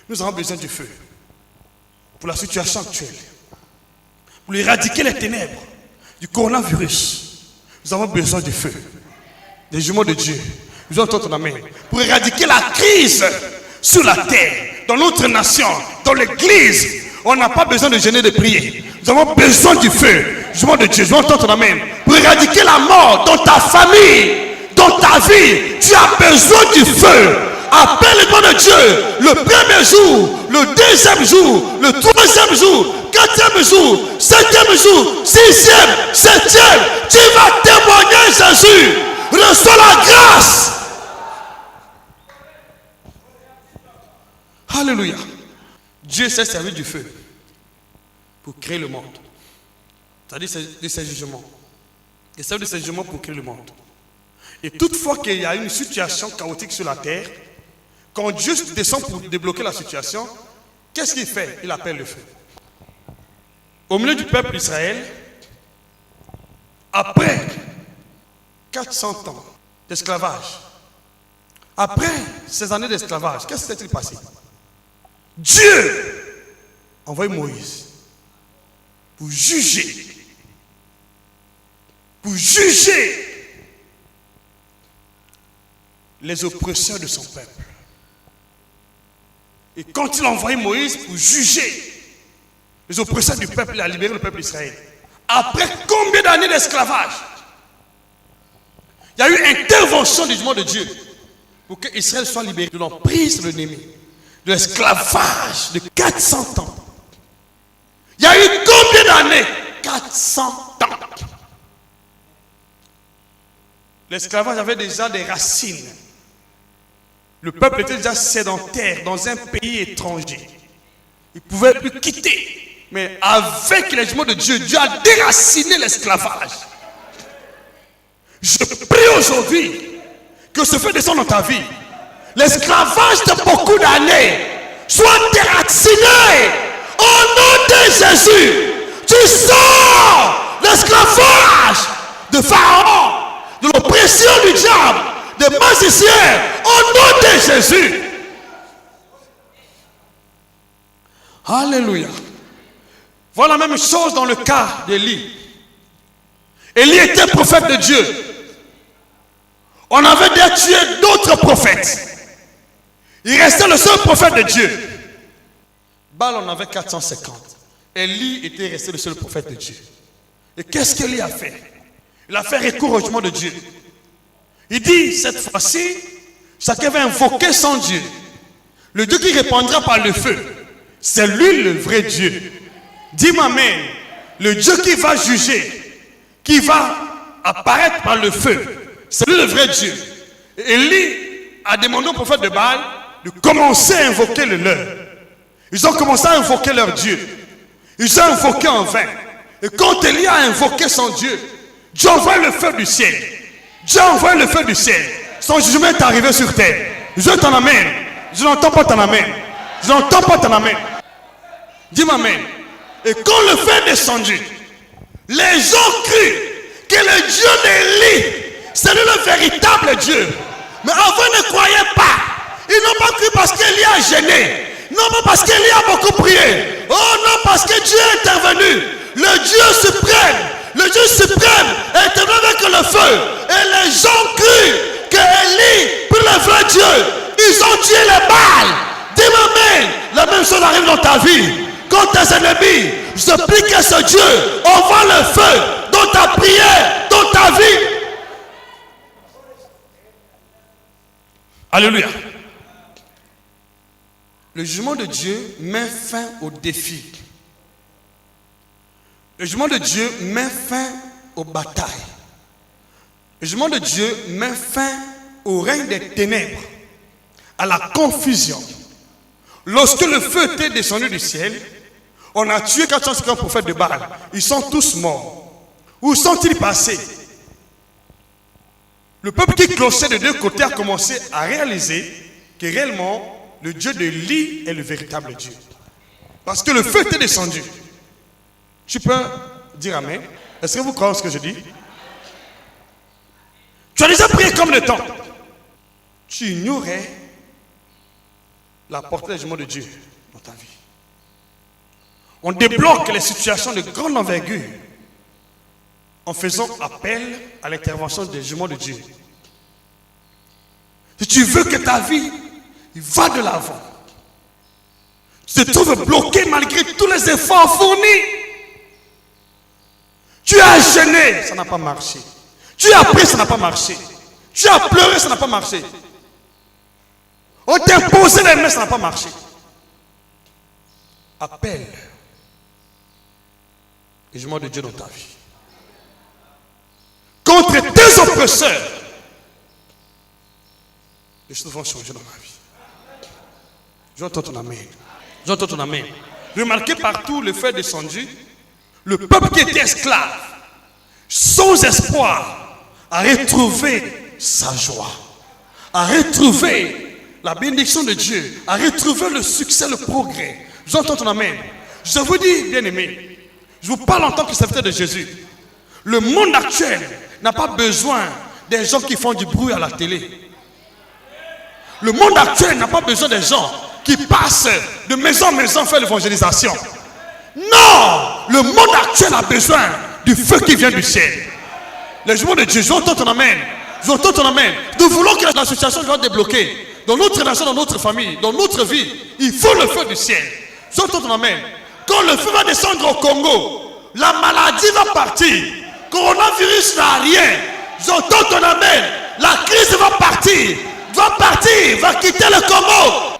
Nous avons besoin du feu pour la situation actuelle, pour éradiquer les ténèbres du coronavirus. Nous avons besoin du feu, des jumeaux de Dieu. Nous avons ton amen. Pour éradiquer la crise sur la terre, dans notre nation, dans l'église, on n'a pas besoin de jeûner, de prier. Nous avons besoin du feu, jumeaux de Dieu. Nous avons ton amen. Pour éradiquer la mort dans ta famille, dans ta vie, tu as besoin du feu. Appelle le nom de Dieu le premier jour, le deuxième jour, le troisième jour, quatrième jour, septième jour, sixième, septième. Tu vas témoigner Jésus. Reçois la grâce. Alléluia. Dieu s'est servi du feu pour créer le monde. C'est-à-dire de ses jugements. Il s'est servi de ses jugements pour créer le monde. Et toutefois qu'il y a une situation chaotique sur la terre, quand Dieu descend pour débloquer la situation, qu'est-ce qu'il fait? Il appelle le feu. Au milieu du peuple d'Israël, après 400 ans d'esclavage, après ces années d'esclavage, qu'est-ce qui s'est passé? Dieu a envoyé Moïse pour juger les oppresseurs de son peuple. Et quand il a envoyé Moïse pour juger les oppresseurs du peuple, il a libéré le peuple d'Israël. Après combien d'années d'esclavage? Il y a eu intervention du jugement de Dieu pour que Israël soit libéré de l'emprise de l'ennemi, de l'esclavage de 400 ans. Il y a eu combien d'années? 400 ans. L'esclavage avait déjà des racines. Le peuple était déjà sédentaire dans un pays étranger. Il ne pouvait plus quitter. Mais avec les jugements de Dieu, Dieu a déraciné l'esclavage. Je prie aujourd'hui que ce feu descende dans ta vie. L'esclavage de beaucoup d'années soit déraciné au nom de Jésus. Tu sors l'esclavage de Pharaon, de l'oppression du diable, des magiciens, au nom de Jésus. Alléluia. Voilà la même chose dans le cas d'Élie. Élie était prophète de Dieu. On avait déjà tué d'autres prophètes. Il restait le seul prophète de Dieu. Baal en avait 450. Élie était resté le seul prophète de Dieu. Et qu'est-ce qu'Élie a fait? Il a fait recours au jugement de Dieu. Il dit, cette fois-ci, chacun va invoquer son Dieu. Le Dieu qui répondra par le feu, c'est lui le vrai Dieu. Dis-moi amen. Le Dieu qui va juger, qui va apparaître par le feu, c'est lui le vrai Dieu. Et Élie a demandé au prophète de Baal de commencer à invoquer le leur. Ils ont commencé à invoquer leur Dieu. Ils ont invoqué en vain. Et quand Élie a invoqué son Dieu, Dieu envoie le feu du ciel. Dieu envoie le feu du ciel. Son jugement est arrivé sur terre. Je t'en amène. Je n'entends pas ton amène. Je n'entends pas ton amène. Dis-moi amen. Et quand le feu est descendu, les gens crurent que le Dieu d'Élie, c'est lui le véritable Dieu. Mais avant, ils ne croyaient pas. Ils n'ont pas cru parce qu'Élie a gêné. Non pas parce qu'Élie a beaucoup prié. Oh non, parce que Dieu est intervenu. Le Dieu suprême. Le Dieu suprême est intervenu avec le feu. Et les gens crurent que Élie prit le vrai Dieu. Ils ont tué les Baals. Dis-moi amen. La même chose arrive dans ta vie. Quand tes ennemis, je prie que ce Dieu envoie le feu dans ta prière, dans ta vie. Alléluia. Le jugement de Dieu met fin au défi. Le jugement de Dieu met fin aux batailles. Le jugement de Dieu met fin au règne des ténèbres, à la confusion. Lorsque le feu était descendu du ciel, on a tué 450 prophètes de Baal. Ils sont tous morts. Où sont-ils passés? Le peuple qui clochait de deux côtés a commencé à réaliser que réellement, le Dieu de Élie est le véritable Dieu. Parce que le feu était descendu. Tu peux dire amen? Est-ce que vous croyez ce que je dis? Tu as déjà prié comme le temps. Tu ignorais la portée du jugement de Dieu dans ta vie. On débloque les situations de grande envergure en faisant appel à l'intervention des jugements de Dieu. Si tu veux que ta vie va de l'avant, tu te trouves bloqué malgré tous les efforts fournis. Tu as gêné, ça n'a pas marché. Tu as prié, ça n'a pas marché. Tu as pleuré, ça n'a pas marché. On t'a imposé les mains, ça n'a pas marché. Appelle le jugement de Dieu dans ta vie. Contre tes oppresseurs, les choses vont changer dans ma vie. J'entends ton amen. J'entends ton amen. Remarquez partout le feu est descendu. Le peuple qui était esclave, sans espoir, a retrouvé sa joie, a retrouvé la bénédiction de Dieu, a retrouvé le succès, le progrès. J'entends ton amen. Je vous dis, bien aimé, je vous parle en tant que serviteur de Jésus. Le monde actuel n'a pas besoin des gens qui font du bruit à la télé. Le monde actuel n'a pas besoin des gens qui passent de maison en maison faire l'évangélisation. Non! Le monde actuel a besoin du feu qui vient du ciel. Le jugement de Dieu, j'entends ton amen. J'entends ton amen. Nous voulons que la situation soit débloquée. Dans notre nation, dans notre famille, dans notre vie, il faut le feu du ciel. J'entends ton amen. Quand le feu va descendre au Congo, la maladie va partir. Coronavirus n'a rien. J'entends ton amen. La crise va partir. Va quitter le Congo.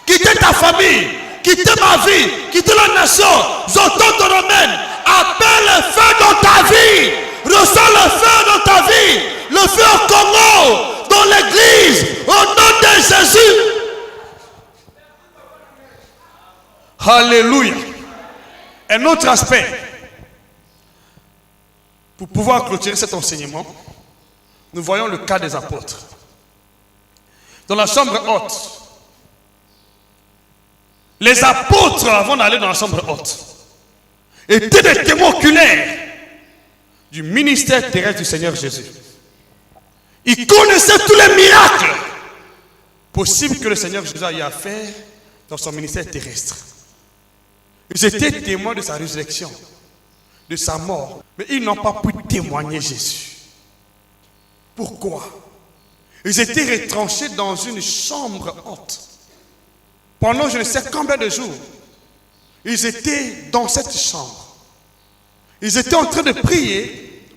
Quitter ta famille. Quitter ma vie. Quitter la nation. J'entends ton amen. Appelle le feu dans ta vie. Ressens le feu dans ta vie. Le feu au Congo. Dans l'église. Au nom de Jésus. Alléluia. Un autre aspect, pour pouvoir clôturer cet enseignement, nous voyons le cas des apôtres. Dans la chambre haute, les apôtres, avant d'aller dans la chambre haute, étaient des témoins oculaires du ministère terrestre du Seigneur Jésus. Ils connaissaient tous les miracles possibles que le Seigneur Jésus a eu à faire dans son ministère terrestre. Ils étaient témoins de sa résurrection, de sa mort. Mais ils n'ont pas pu témoigner Jésus. Pourquoi? Ils étaient retranchés dans une chambre haute. Pendant je ne sais combien de jours, ils étaient dans cette chambre. Ils étaient en train de prier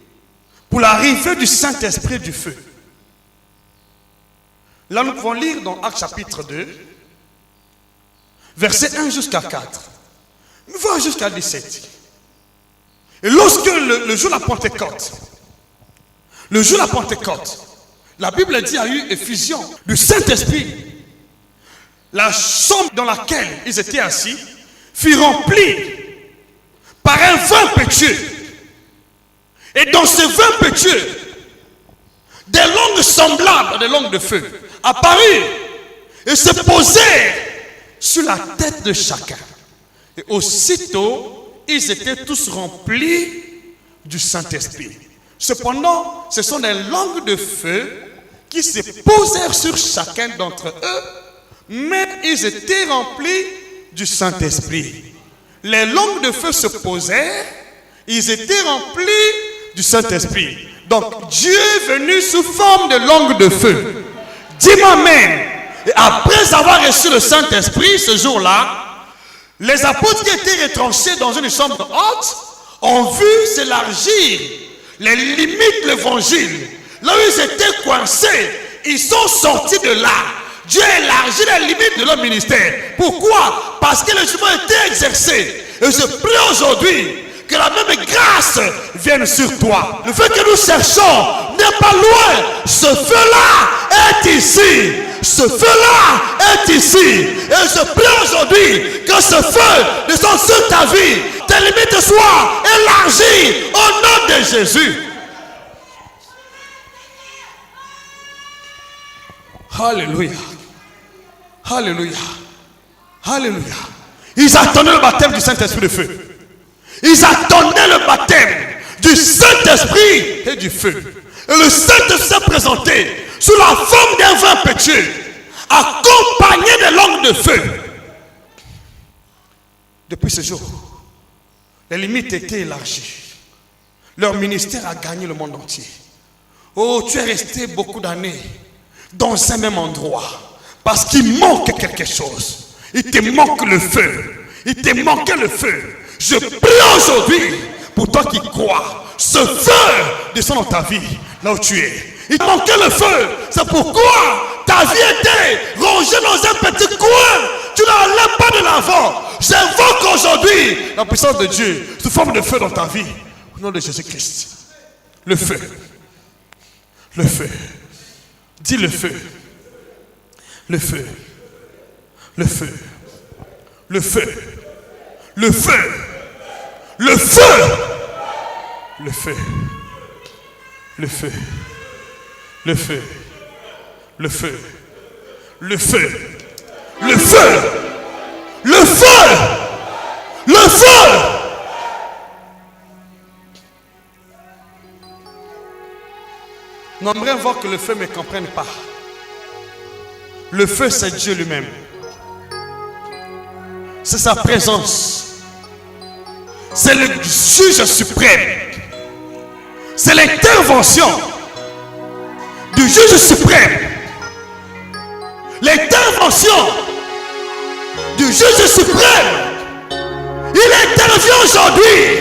pour l'arrivée du Saint-Esprit et du feu. Là, nous pouvons lire dans Actes chapitre 2, versets 1 jusqu'à 4. Nous voyons jusqu'à 17. Et lorsque le jour de la Pentecôte, la Bible dit qu'il y a eu effusion du Saint-Esprit. La chambre dans laquelle ils étaient assis fut remplie par un vent impétueux. Et dans ce vin pétueux, des langues semblables à des langues de feu apparurent et se posèrent sur la tête de chacun. Et aussitôt, ils étaient tous remplis du Saint-Esprit. Cependant, ce sont des langues de feu qui se posèrent sur chacun d'entre eux, mais ils étaient remplis du Saint-Esprit. Les langues de feu se posèrent, ils étaient remplis du Saint-Esprit. Donc, Dieu est venu sous forme de langue de feu. Dis-moi amen. Et après avoir reçu le Saint-Esprit, ce jour-là, les apôtres qui étaient retranchés dans une chambre haute ont vu s'élargir les limites de l'évangile. Là où ils étaient coincés, ils sont sortis de là. Dieu a élargi les limites de leur ministère. Pourquoi? Parce que le jugement était exercé. Et je prie aujourd'hui que la même grâce vienne sur toi. Le fait que nous cherchons n'est pas loin. Ce feu-là est ici. Ce feu-là est ici. Et je prie aujourd'hui que ce feu descende sur ta vie. Tes limites soient élargies au nom de Jésus. Alléluia. Alléluia. Alléluia. Ils attendaient le baptême du Saint-Esprit de feu. Ils attendaient le baptême du Saint-Esprit et du feu. Et le Saint-Esprit s'est présenté sous la forme d'un vin pétueux, accompagné de langues de feu. Depuis ce jour, les limites étaient élargies. Leur ministère a gagné le monde entier. Oh, tu es resté beaucoup d'années dans un même endroit parce qu'il manque quelque chose. Il te manque le feu. Il te manquait le feu. Je prie aujourd'hui pour toi qui crois. Ce feu descend dans ta vie, là où tu es. Il te manquait le feu. C'est pourquoi ta vie était rongée dans un petit coin. Tu n'allais pas de l'avant. J'invoque aujourd'hui la puissance de Dieu sous forme de feu dans ta vie. Au nom de Jésus-Christ. Le feu. Le feu. Dis le feu. Le feu. Le feu. Le feu. Le feu. Le feu. Le feu. Le feu. Le feu. Le feu. Le feu. Le feu. Le feu. Le feu. N'aimerais voir que le feu ne me comprenne pas. Le feu, c'est Dieu lui-même. C'est sa présence. C'est le juge suprême. C'est l'intervention du juge suprême. L'intervention du juge suprême. Il intervient aujourd'hui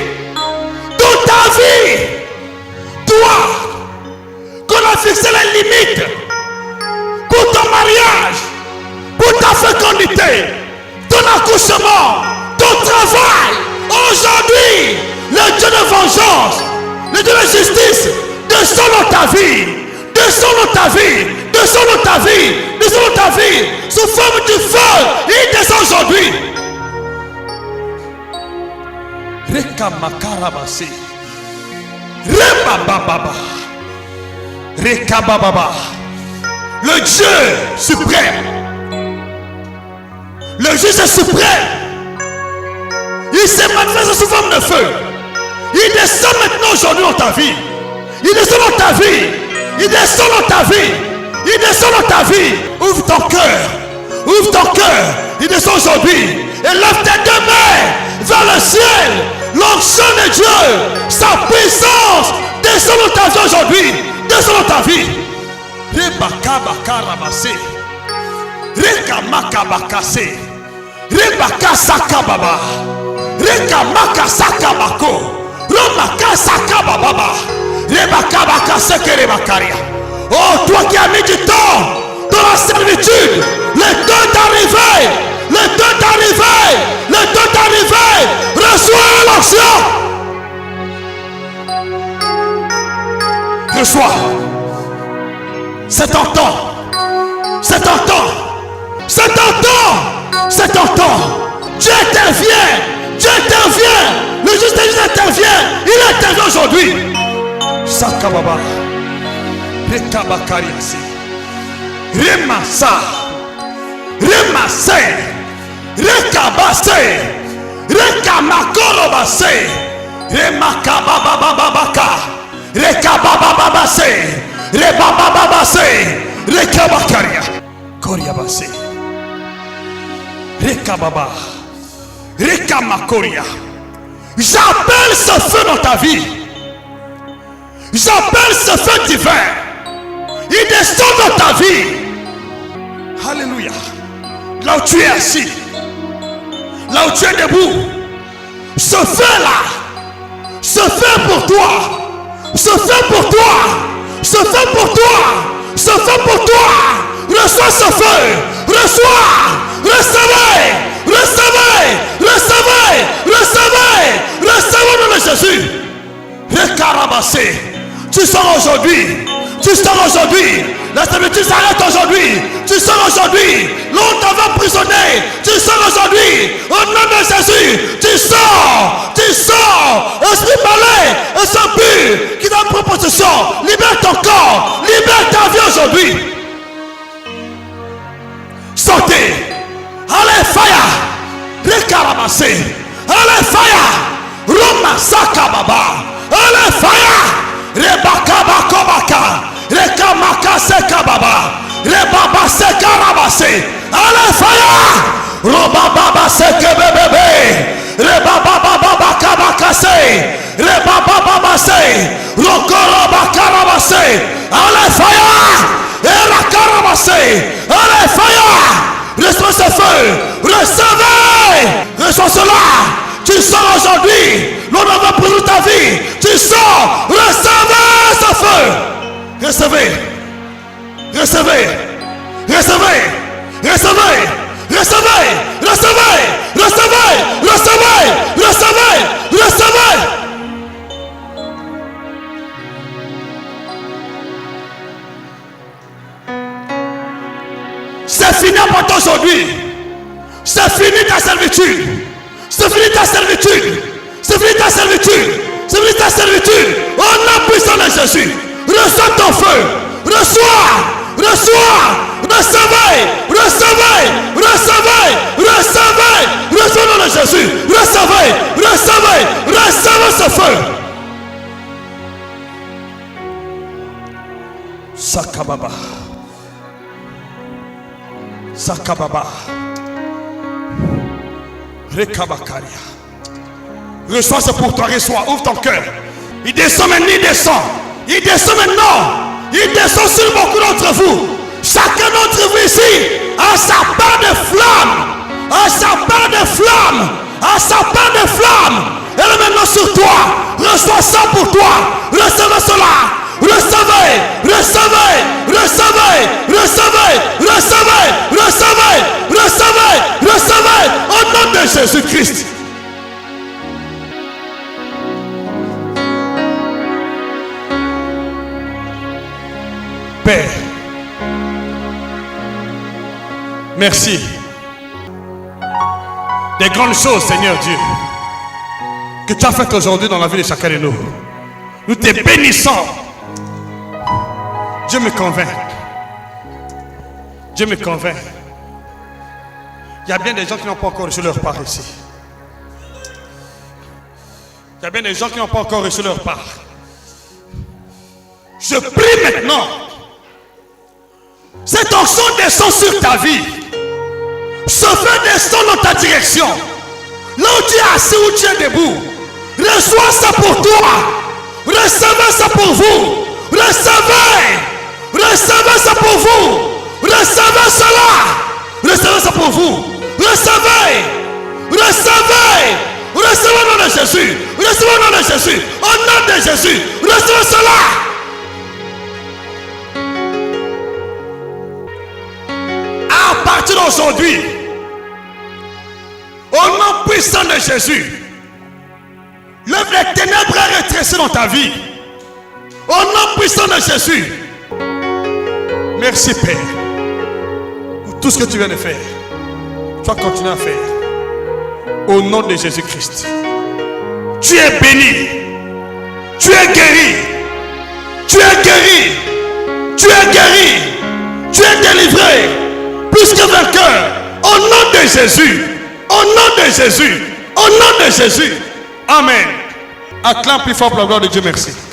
dans ta vie. Toi, qu'on a fixé les limites pour ton mariage, pour ta fécondité, ton accouchement, ton travail. Aujourd'hui, le Dieu de vengeance, le Dieu de justice, descend dans ta vie, descend dans ta vie, descend dans ta vie, descend dans ta vie, sous forme du feu, il descend aujourd'hui. Rekamakarabasi, Rebababa, Rekabababa, le Dieu suprême, le juge suprême. Il s'est manifesté sous forme de feu. Il descend maintenant aujourd'hui dans ta vie. Il descend dans ta vie. Il descend dans ta vie. Il descend dans ta vie. Ouvre ton cœur. Ouvre ton cœur. Il descend aujourd'hui. Et lève tes deux mains vers le ciel. L'onction de Dieu, sa puissance descend dans ta vie aujourd'hui. Descend dans ta vie. Rebakabakarabase. Rekamakabakase. Rebakasakababa. Rekamakasakabako. Romakasakababa. Rebakabakasekerebakaria. Oh, toi qui as mis du temps dans la servitude, le temps est arrivé. Le temps est arrivé. Le temps est arrivé. Reçois l'onction. Reçois. C'est ton temps. C'est ton temps. C'est ton temps. C'est ton temps. Dieu intervient. Dieu intervient. Le juge intervient. Il intervient aujourd'hui. Sakababa. Rekabakariasi. Remasa. Remase. Rekabase. Rekamakorobase. Remakababababaka. Rekababababase. Rebabababase. Rekabakaria. Koriabase. Rekababa. Rekamakoria. J'appelle ce feu dans ta vie. J'appelle ce feu divin. Il descend dans ta vie. Alléluia. Là où tu es assis, là où tu es debout, ce feu-là, ce feu pour toi, ce feu pour toi, ce feu pour toi, ce feu pour toi. Reçois ce feu. Reçois. Recevez. Recevez. Recevez. Recevez. Recevez au nom de Jésus. Recarabassé. Tu sors aujourd'hui. Tu sors aujourd'hui. La servitude s'arrête aujourd'hui. Tu sors aujourd'hui. L'on t'avait emprisonné. Tu sors aujourd'hui. Au nom de Jésus. Tu sors. Tu sors. Esprit malin. Esprit pur. Qui t'a pris possession. Libère ton corps. Libère ta vie aujourd'hui. Sortez. Allez, fire. Rekarabase. Allez, fire. Roma sakababa. Allez, fire. Rebakabakobaka. Rekamaka sekababa. Rebaba sekarabase. Allez, fire. Robababa sekebebebe. Rebabababakabakase. Rebabababase. Rokorobakarabase. Allez, fire. Et la carabase. Allez, fire. Reçois ce feu. Recevez. Reçois cela. Tu sors aujourd'hui. L'on va pour ta vie. Tu sors. Recevez ce feu. Recevez. Recevez. Recevez. Recevez. Recevez. Recevez. Recevez. Recevez. Recevez. Recevez. C'est fini à partir d'aujourd'hui. C'est fini ta servitude. C'est fini ta servitude. C'est fini ta servitude. C'est fini ta servitude. Au nom puissant de Jésus. Reçois ton feu. Reçois. Reçois. Recevez. Recevez. Recevez. Recevez. Reçois au nom de Jésus. Recevez. Recevez. Recevez ce feu. Sakababa. Sakababa. Rekabakaria. Reçois ce pour toi, reçois, ouvre ton cœur. Il descend maintenant, il descend. Il descend maintenant. Il descend sur beaucoup d'entre vous. Chacun d'entre vous ici a sa part de flamme. A sa part de flamme. A sa part de flamme. Elle est maintenant sur toi. Reçois ça pour toi. Recevez cela. Recevez, recevez, recevez, recevez, recevez, recevez, recevez, recevez, au nom de Jésus-Christ. Père, merci des grandes choses, Seigneur Dieu, que tu as faites aujourd'hui dans la vie de chacun de nous. Nous te bénissons. Dieu me convainc. Dieu me convainc. Il y a bien des gens qui n'ont pas encore reçu leur part ici. Il y a bien des gens qui n'ont pas encore reçu leur part. Je prie maintenant. Cette onction descend sur ta vie. Ce feu descend dans ta direction. Là où tu es assis, où tu es debout. Reçois ça pour toi. Recevez ça pour vous. Recevez. Recevez ça pour vous. Recevez cela. Recevez ça pour vous. Recevez. Recevez. Recevez au nom de Jésus. Recevez au nom de Jésus. Au nom de Jésus. Recevez cela. À partir d'aujourd'hui, au nom puissant de Jésus, l'œuvre des ténèbres est rétrécie dans ta vie. Au nom puissant de Jésus. Merci Père pour tout ce que tu viens de faire. Tu vas continuer à faire. Au nom de Jésus-Christ. Tu es béni. Tu es guéri. Tu es guéri. Tu es guéri. Tu es délivré. Plus que vainqueur. Au nom de Jésus. Au nom de Jésus. Au nom de Jésus. Amen. Acclame plus fort pour la gloire de Dieu. Merci.